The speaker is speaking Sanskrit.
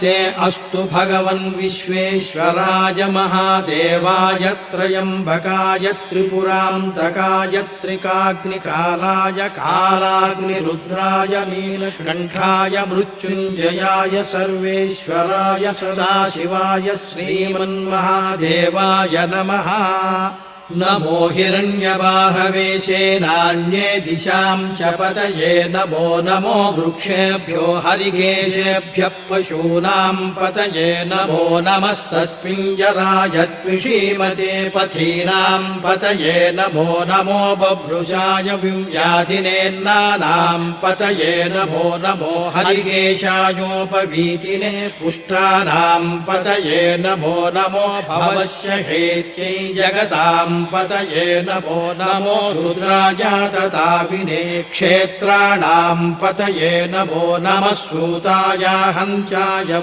नमस्ते अस्तु भगवन् विश्वेश्वराय महादेवाय त्र्यम्बकाय त्रिपुरान्तकाय त्रिकाग्निकालाय कालाग्निरुद्राय नीलकण्ठाय मृत्युञ्जयाय सर्वेश्वराय सदाशिवाय श्रीमन्महादेवाय नमः। नमो हिरण्यवाहवे सेनान्ये दिशां च पतये नमो नमो वृक्षेभ्यो हरिकेशेभ्यः पशूनां पतये नमो नमः सस्पिञ्जराय द्विषीमते पथीनां पतये नमो नमो बभ्रुषाय व्याधिनेन्नानां पतये नमो नमो हरिकेशायोपवीतिने पुष्टानां पतये नमो नमो भवस्य हेत्यै जगतां पतये नमो नमो रुद्राय तताविने क्षेत्राणां पतये नमो नमः सूताय हंसाय